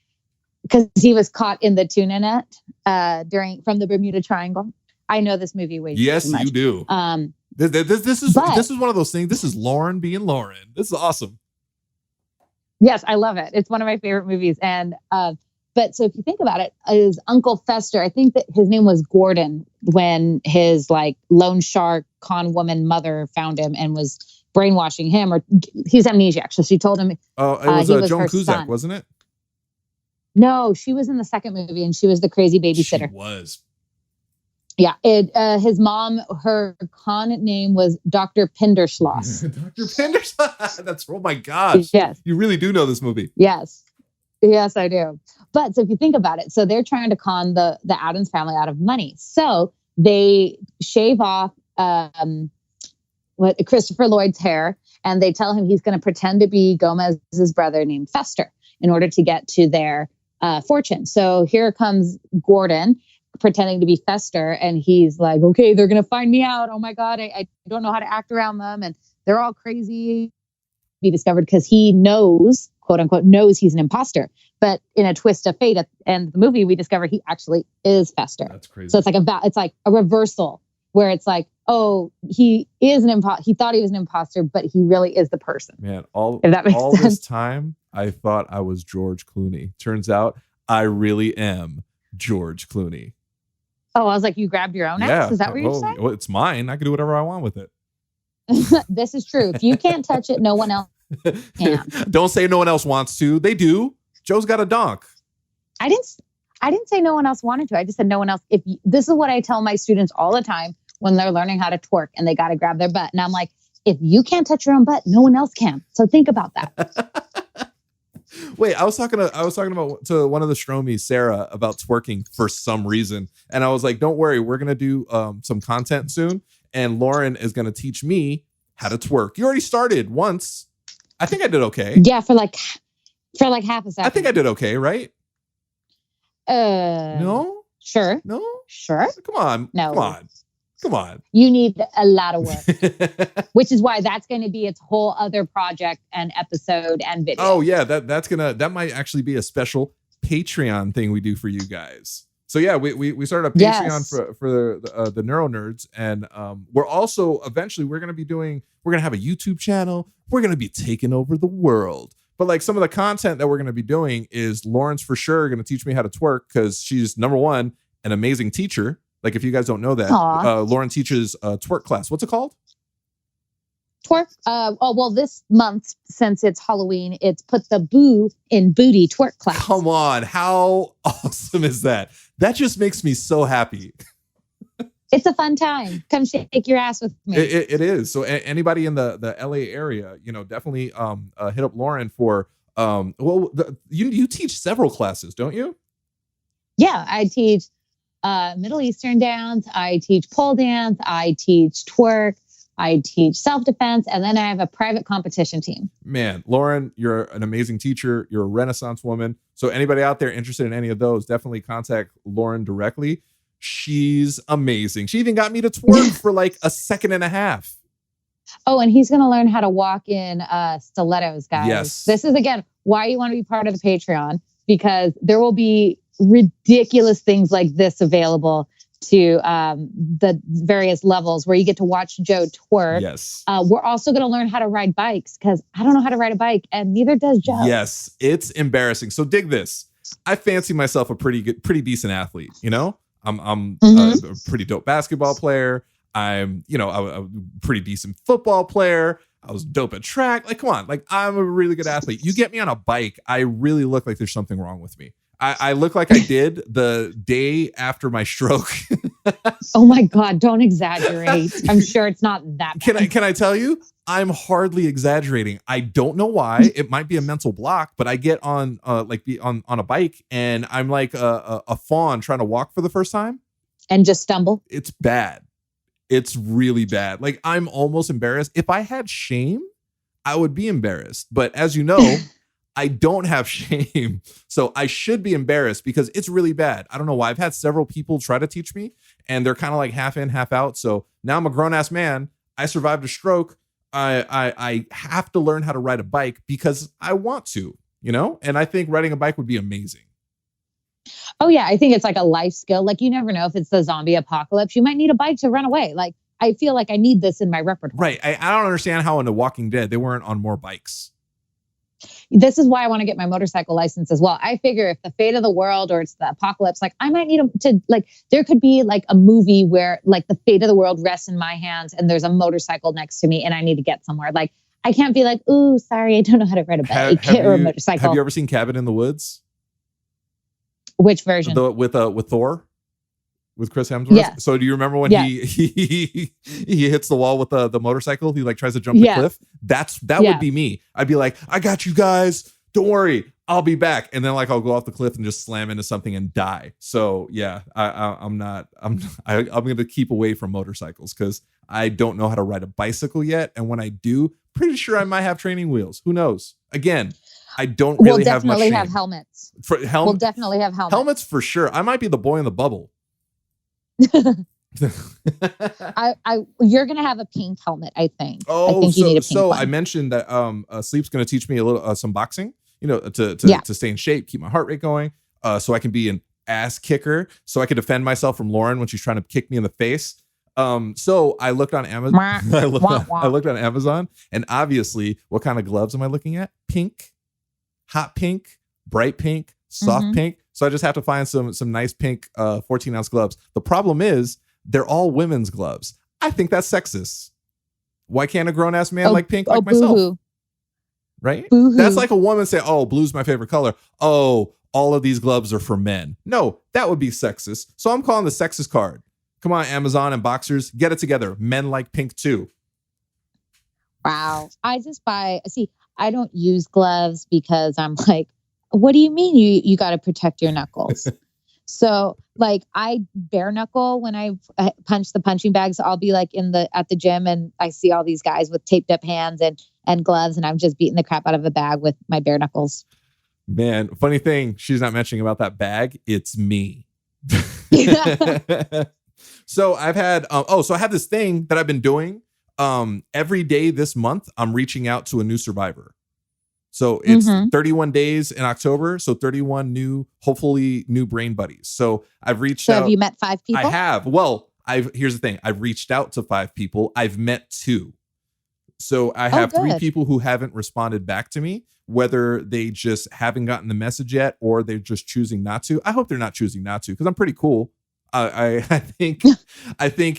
S2: Because he was caught in the tuna net from the Bermuda Triangle. I know this movie way too much.
S1: Yes, you do. This is one of those things. This is Lauren being Lauren. This is awesome.
S2: Yes, I love it. It's one of my favorite movies. And but so if you think about it, his Uncle Fester, I think that his name was Gordon when his like loan shark con woman mother found him and was brainwashing him, or he's amnesiac. So she told him.
S1: Oh, it was Joan Cusack, wasn't it?
S2: No, she was in the second movie, and she was the crazy babysitter.
S1: She was.
S2: Yeah, his mom, her con name was Dr. Pinderschloss.
S1: Dr. Pinderschloss. That's, oh my gosh.
S2: Yes.
S1: You really do know this movie.
S2: Yes. Yes, I do. But so if you think about it, so they're trying to con the Addams family out of money. So they shave off Christopher Lloyd's hair, and they tell him he's going to pretend to be Gomez's brother named Fester in order to get to their fortune. So here comes Gordon pretending to be Fester, and he's like, okay, they're going to find me out. Oh my God, I don't know how to act around them, and they're all crazy. Be discovered because he knows, quote unquote, knows he's an imposter. But in a twist of fate at the end of the movie, we discover he actually is Fester.
S1: That's crazy.
S2: So it's like a reversal where it's like, oh, he is an he thought he was an imposter, but he really is the person.
S1: Man, all this time, I thought I was George Clooney. Turns out I really am George Clooney.
S2: Oh, I was like, you grabbed your own axe? Is that what you're saying?
S1: Well, it's mine. I can do whatever I want with it.
S2: This is true. If you can't touch it, no one else can.
S1: Don't say no one else wants to. They do. Joe's got a donk.
S2: I didn't say no one else wanted to. I just said no one else. This is what I tell my students all the time when they're learning how to twerk and they got to grab their butt. And I'm like, if you can't touch your own butt, no one else can. So think about that.
S1: Wait, I was talking about to one of the Stromies, Sarah, about twerking for some reason. And I was like, don't worry, we're going to do some content soon. And Lauren is going to teach me how to twerk. You already started once. I think I did okay.
S2: Yeah, for like half a second.
S1: I think I did okay, right? No?
S2: Sure.
S1: No?
S2: Sure.
S1: Come on.
S2: No.
S1: Come on.
S2: You need a lot of work. Which is why that's going to be its whole other project and episode and video.
S1: Oh yeah, that might actually be a special Patreon thing we do for you guys. So yeah, we started a Patreon for the NeuroNerds, and we're also eventually we're gonna have a YouTube channel. We're gonna be taking over the world. But like some of the content that we're gonna be doing is Lauren's for sure gonna teach me how to twerk because she's number one, an amazing teacher. Like if you guys don't know that, Lauren teaches a twerk class. What's it called?
S2: Twerk. Well, this month, since it's Halloween, it's put the boo in booty twerk class.
S1: Come on. How awesome is that? That just makes me so happy.
S2: It's a fun time. Come shake your ass with me.
S1: It is. So anybody in the LA area, definitely hit up Lauren for, you teach several classes, don't you?
S2: Yeah, I teach Middle Eastern dance. I teach pole dance. I teach twerk. I teach self-defense, and then I have a private competition team. Man,
S1: Lauren, you're an amazing teacher. You're a Renaissance woman. So anybody out there interested in any of those, definitely contact Lauren directly. She's amazing. She even got me to twerk for like a second and a half.
S2: Oh, and he's going to learn how to walk in stilettos, guys.
S1: Yes.
S2: This is, again, why you want to be part of the Patreon, because there will be ridiculous things like this available to the various levels where you get to watch Joe twerk.
S1: Yes.
S2: We're also going to learn how to ride bikes because I don't know how to ride a bike and neither does Joe.
S1: Yes, it's embarrassing. So dig this. I fancy myself a pretty decent athlete. I'm a pretty dope basketball player. I'm, a pretty decent football player. I was dope at track. Like, come on. Like, I'm a really good athlete. You get me on a bike, I really look like there's something wrong with me. I look like I did the day after my stroke.
S2: Oh my God, don't exaggerate. I'm sure it's not that bad.
S1: Can I tell you? I'm hardly exaggerating. I don't know why. It might be a mental block, but I get on on a bike and I'm like a fawn trying to walk for the first time.
S2: And just stumble?
S1: It's bad. It's really bad. Like I'm almost embarrassed. If I had shame, I would be embarrassed. But as you know, I don't have shame. So I should be embarrassed because it's really bad. I don't know why. I've had several people try to teach me and they're kind of like half in, half out. So now I'm a grown ass man. I survived a stroke. I have to learn how to ride a bike because I want to, you know, and I think riding a bike would be amazing.
S2: Oh yeah. I think it's like a life skill. Like you never know if it's the zombie apocalypse, you might need a bike to run away. Like I feel like I need this in my repertoire.
S1: Right. I don't understand how in The Walking Dead, they weren't on more bikes.
S2: This is why I want to get my motorcycle license as well. I figure if the fate of the world or it's the apocalypse, like I might need to like, there could be like a movie where like the fate of the world rests in my hands and there's a motorcycle next to me and I need to get somewhere. Like I can't be like, ooh, sorry, I don't know how to ride a bike or a motorcycle.
S1: Have you ever seen Cabin in the Woods?
S2: Which version?
S1: With Thor? With Chris Hemsworth?
S2: Yeah.
S1: So do you remember when he hits the wall with the motorcycle? He like tries to jump the cliff. That would be me. I'd be like, I got you guys. Don't worry. I'll be back. And then like I'll go off the cliff and just slam into something and die. So yeah, I'm going to keep away from motorcycles because I don't know how to ride a bicycle yet. And when I do, pretty sure I might have training wheels. Who knows? Again, I don't really have much shame.
S2: We'll definitely have helmets.
S1: We'll
S2: definitely have helmets.
S1: Helmets for sure. I might be the boy in the bubble.
S2: You're gonna have a pink helmet, I think.
S1: Oh,
S2: I think you need a pink one.
S1: I mentioned that Sleep's gonna teach me a little some boxing, you know, to stay in shape, keep my heart rate going, so I can be an ass kicker, so I can defend myself from Lauren when she's trying to kick me in the face. So I looked on Amazon. I looked on Amazon, and obviously, what kind of gloves am I looking at? Pink, hot pink, bright pink, soft pink. So I just have to find some nice pink 14-ounce gloves. The problem is they're all women's gloves. I think that's sexist. Why can't a grown-ass man like pink like myself?
S2: Boo-hoo.
S1: Right?
S2: Boo-hoo.
S1: That's like a woman say, oh, blue's my favorite color. Oh, all of these gloves are for men. No, that would be sexist. So I'm calling the sexist card. Come on, Amazon and Boxers, get it together. Men like pink too.
S2: Wow. I don't use gloves because I'm like, what do you mean you got to protect your knuckles? So like I bare knuckle when I punch the punching bags. I'll be like at the gym and I see all these guys with taped up hands and gloves and I'm just beating the crap out of a bag with my bare knuckles.
S1: Man, funny thing she's not mentioning about that bag. It's me. So I've had, so I have this thing that I've been doing every day this month. I'm reaching out to a new survivor. So it's 31 days in October. So 31 hopefully new brain buddies. So I've reached out.
S2: So have you met 5 people?
S1: I have. Well, here's the thing. I've reached out to 5 people. I've met 2. So I have 3 people who haven't responded back to me, whether they just haven't gotten the message yet or they're just choosing not to. I hope they're not choosing not to because I'm pretty cool. I think,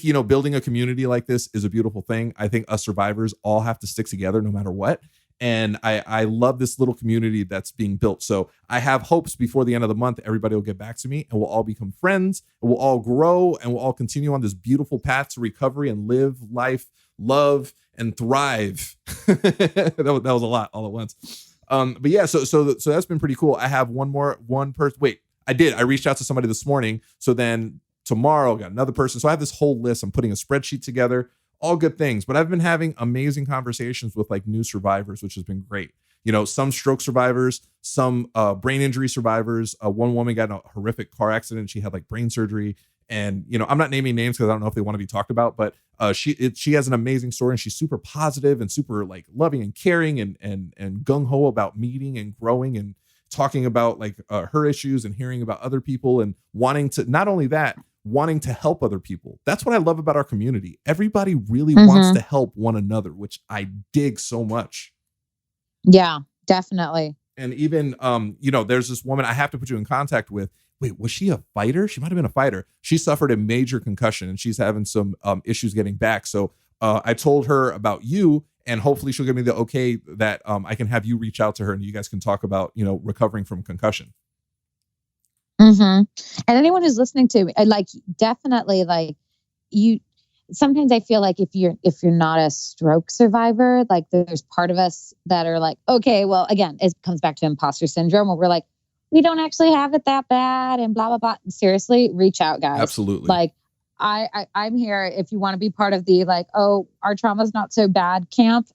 S1: you know, building a community like this is a beautiful thing. I think us survivors all have to stick together no matter what. And I love this little community that's being built. So I have hopes before the end of the month, everybody will get back to me and we'll all become friends and we'll all grow and we'll all continue on this beautiful path to recovery and live life, love and thrive. that was a lot all at once. But yeah, so that's been pretty cool. I have one person. Wait, I reached out to somebody this morning. So then tomorrow I got another person. So I have this whole list. I'm putting a spreadsheet together. All good things, but I've been having amazing conversations with like new survivors, which has been great. You know, some stroke survivors, some brain injury survivors. One woman got in a horrific car accident. She had like brain surgery. And, you know, I'm not naming names because I don't know if they want to be talked about, but she has an amazing story and she's super positive and super like loving and caring and gung-ho about meeting and growing and talking about like her issues and hearing about other people and wanting to, not only that, wanting to help other people. That's what I love about our community. Everybody really wants to help one another, which I dig so much.
S2: Yeah, definitely.
S1: And even, you know, there's this woman I have to put you in contact with. Wait, was she a fighter? She might've been a fighter. She suffered a major concussion and she's having some issues getting back. So I told her about you and hopefully she'll give me the okay that I can have you reach out to her and you guys can talk about, you know, recovering from concussion.
S2: And anyone who's listening to me, like definitely like you, sometimes I feel like if you're not a stroke survivor, like there's part of us that are like, okay, well, again, it comes back to imposter syndrome where we're like, we don't actually have it that bad and blah, blah, blah. Seriously, reach out, guys.
S1: Absolutely.
S2: Like I'm here. If you want to be part of the like, oh, our trauma's not so bad camp,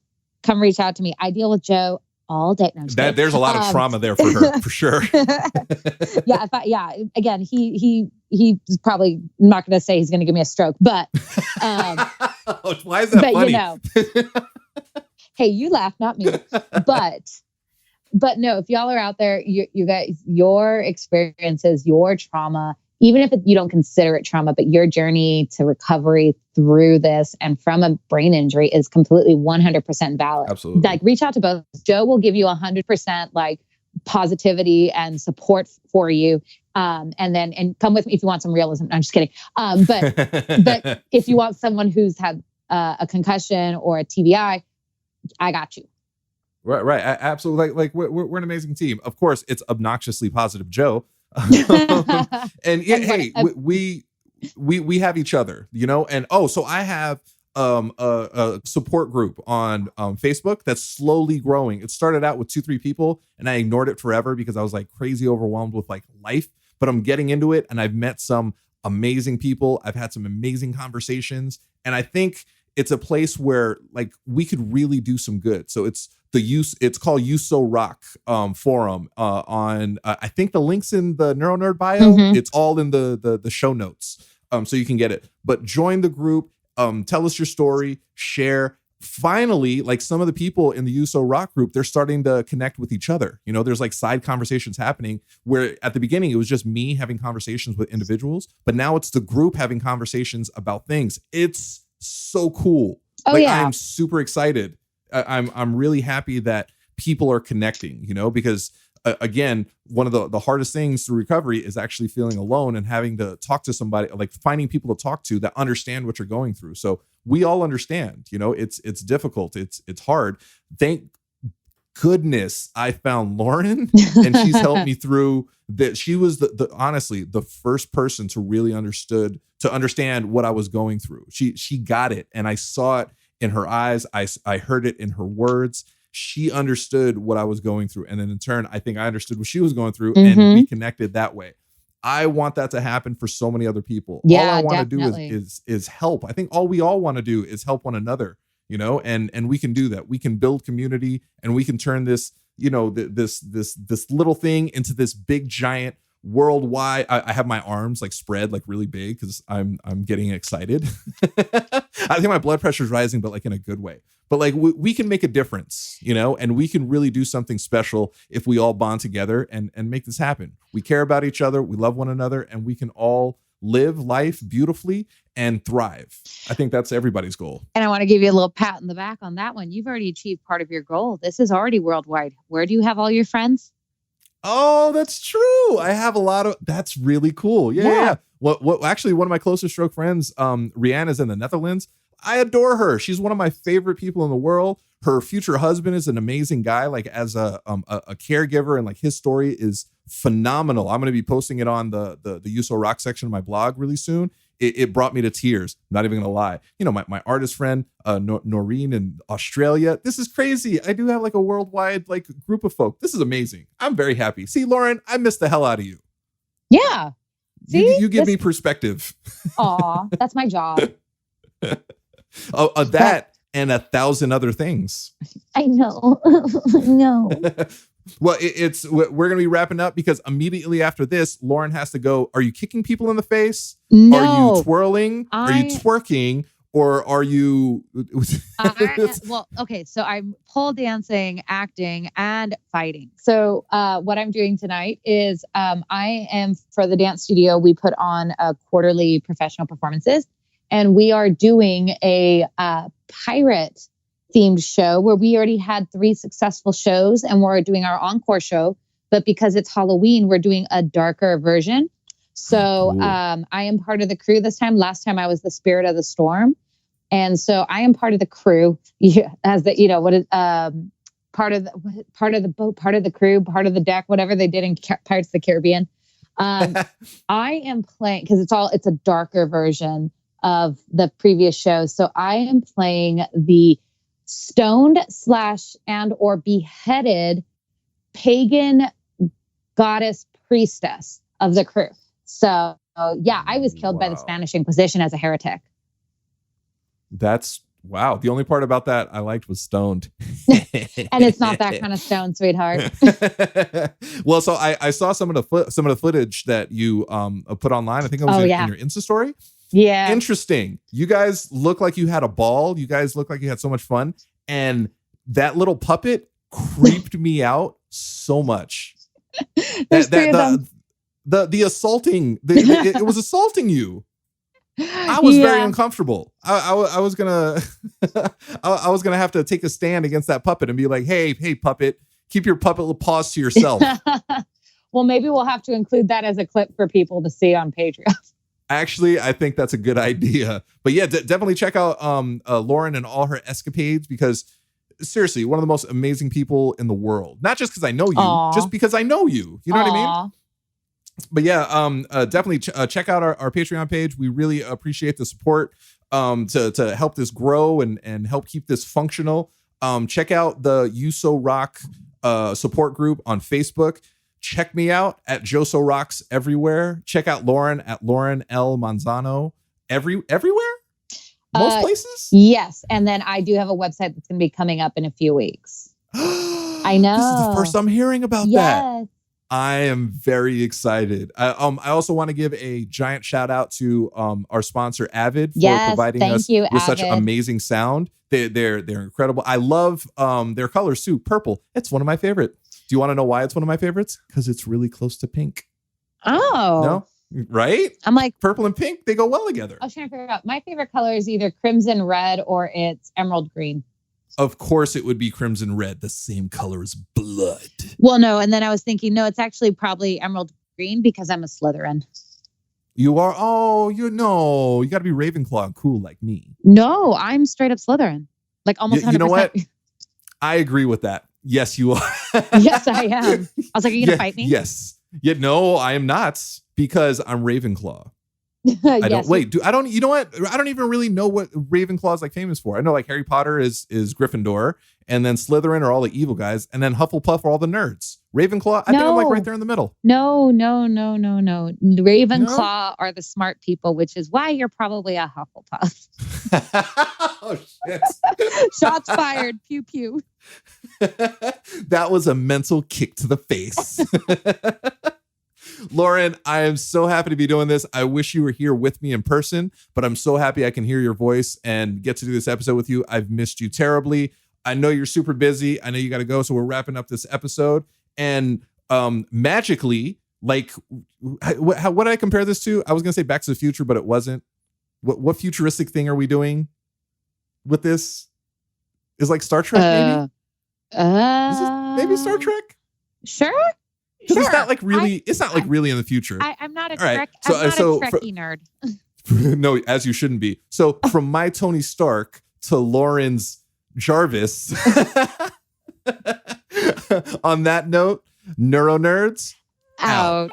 S2: come reach out to me. I deal with Joe all day. No,
S1: there's a lot of trauma there for her, for sure.
S2: Again, he's probably not going to say he's going to give me a stroke, but
S1: why is that funny?
S2: You know, hey, you laugh, not me. But no, if y'all are out there, you guys, your experiences, your trauma, even if you don't consider it trauma, but your journey to recovery through this and from a brain injury is completely 100% valid.
S1: Absolutely.
S2: Like, reach out to both. Joe will give you 100% like positivity and support for you. And come with me if you want some realism. No, I'm just kidding. But if you want someone who's had a concussion or a TBI, I got you.
S1: Right. Absolutely. Like we're an amazing team. Of course, it's obnoxiously positive Joe. And yeah, hey, we have each other, you know. And so I have a support group on Facebook that's slowly growing. It started out with 2-3 people, and I ignored it forever because I was like crazy overwhelmed with like life. But I'm getting into it, and I've met some amazing people. I've had some amazing conversations, and I think it's a place where like we could really do some good. So it's called USO Rock forum on I think the link's in the NeuroNerd bio. Mm-hmm. It's all in the show notes, so you can get it. But join the group, tell us your story, share. Finally, like some of the people in the USO Rock group, they're starting to connect with each other. You know, there's like side conversations happening where at the beginning it was just me having conversations with individuals, but now it's the group having conversations about things. It's so cool. I'm super excited. I'm really happy that people are connecting, you know, because again, one of the hardest things through recovery is actually feeling alone and having to talk to somebody, like finding people to talk to that understand what you're going through. So we all understand, you know, it's difficult. It's hard. Thank goodness I found Lauren, and she's helped me through that. She was honestly the first person to really understand what I was going through. She got it, and I saw it in her eyes. I heard it in her words. She understood what I was going through. And then in turn, I think I understood what she was going through, and we connected that way. I want that to happen for so many other people.
S2: Yeah,
S1: all I want to do is help. I think all we all want to do is help one another, you know, and we can do that. We can build community, and we can turn this, you know, this little thing into this big giant worldwide. I have my arms like spread like really big because I'm getting excited. I think my blood pressure is rising, but like in a good way. But like we can make a difference, you know, and we can really do something special if we all bond together and make this happen. We care about each other, we love one another, and we can all live life beautifully and thrive. I think that's everybody's goal.
S2: And I want to give you a little pat in the back on that one. You've already achieved part of your goal. This is already worldwide. Where do you have all your friends?
S1: Oh, that's true. I have a lot of, that's really cool. Yeah. What actually, one of my closest stroke friends, Rihanna's in the Netherlands. I adore her. She's one of my favorite people in the world. Her future husband is an amazing guy, like as a caregiver, and like his story is phenomenal. I'm going to be posting it on the USO Rock section of my blog really soon. It brought me to tears. I'm not even going to lie. You know, my artist friend, Noreen in Australia. This is crazy. I do have like a worldwide like group of folk. This is amazing. I'm very happy. See, Lauren, I miss the hell out of you.
S2: Yeah. See?
S1: You give me perspective.
S2: Aw, that's my job.
S1: That and 1,000 other things.
S2: I know. No.
S1: Well, we're going to be wrapping up because immediately after this, Lauren has to go. Are you kicking people in the face?
S2: No.
S1: Are you twirling? Are you twerking? Or are you?
S2: Well, okay. So I'm pole dancing, acting, and fighting. So what I'm doing tonight is I am, for the dance studio, we put on quarterly professional performances. And we are doing a pirate themed show where we already had 3 successful shows, and we're doing our encore show. But because it's Halloween, we're doing a darker version. So I am part of the crew this time. Last time I was the spirit of the storm. And so I am part of the crew, as the, you know, what is part of the boat, part of the crew, part of the deck, whatever they did in Pirates of the Caribbean. I am playing, because it's a darker version of the previous show. So I am playing the stoned / and or beheaded pagan goddess priestess of the crew. So yeah, I was killed by the Spanish Inquisition as a heretic.
S1: That's Wow. The only part about that I liked was stoned.
S2: And it's not that kind of stone, sweetheart.
S1: Well, so I saw some of the footage that you put online. I think it was in your Insta story.
S2: Yeah.
S1: Interesting. You guys look like you had a ball. You guys look like you had so much fun. And that little puppet creeped me out so much. The assaulting, it was assaulting you. I was very uncomfortable. I was gonna I was gonna have to take a stand against that puppet and be like, hey puppet, keep your puppet paws to yourself.
S2: Well, maybe we'll have to include that as a clip for people to see on Patreon.
S1: Actually, I think that's a good idea. But yeah, definitely check out Lauren and all her escapades, because seriously, one of the most amazing people in the world. Not just because I know you, just because I know you. You know what I mean? But yeah, definitely check out our Patreon page. We really appreciate the support to help this grow and help keep this functional. Check out the You So Rock support group on Facebook. Check me out at Joso Rocks everywhere. Check out Lauren at Lauren L. Manzano everywhere? Most places?
S2: Yes. And then I do have a website that's going to be coming up in a few weeks. I know.
S1: This is the first I'm hearing about that. I am very excited. I also want to give a giant shout out to our sponsor Avid for providing us with such amazing sound. They're incredible. I love their colors too. Purple. It's one of my favorite. Do you want to know why it's one of my favorites? Because it's really close to pink.
S2: Oh.
S1: No? Right?
S2: I'm like,
S1: purple and pink, they go well together.
S2: I was trying to figure out. My favorite color is either crimson red or it's emerald green.
S1: Of course it would be crimson red, the same color as blood.
S2: Well, no. And then I was thinking, no, it's actually probably emerald green because I'm a Slytherin.
S1: You are? Oh, you got to be Ravenclaw and cool like me.
S2: No, I'm straight up Slytherin. Like almost 100%.
S1: You know what? I agree with that. Yes, you are.
S2: Yes, I am. I was like, are you going to fight me?
S1: Yes. Yeah, no, I am not, because I'm Ravenclaw. I don't you know what? I don't even really know what Ravenclaw is like famous for. I know like Harry Potter is Gryffindor, and then Slytherin are all the evil guys, and then Hufflepuff are all the nerds. Ravenclaw, I think I'm like right there in the middle.
S2: No. Ravenclaw are the smart people, which is why you're probably a Hufflepuff.
S1: Oh shit.
S2: Shots fired. Pew pew.
S1: That was a mental kick to the face. Lauren, I am so happy to be doing this. I wish you were here with me in person, but I'm so happy I can hear your voice and get to do this episode with you. I've missed you terribly. I know you're super busy. I know you got to go. So we're wrapping up this episode. And magically, like, what did I compare this to? I was going to say Back to the Future, but it wasn't. What futuristic thing are we doing with this? Is like Star Trek, maybe? Is this maybe Star Trek?
S2: Sure.
S1: Because it's not like really, really in the future.
S2: I'm not a
S1: Trek.
S2: Right. I'm not a Trekkie nerd.
S1: No, as you shouldn't be. So from my Tony Stark to Lauren's Jarvis. On that note, NeuroNerds
S2: out.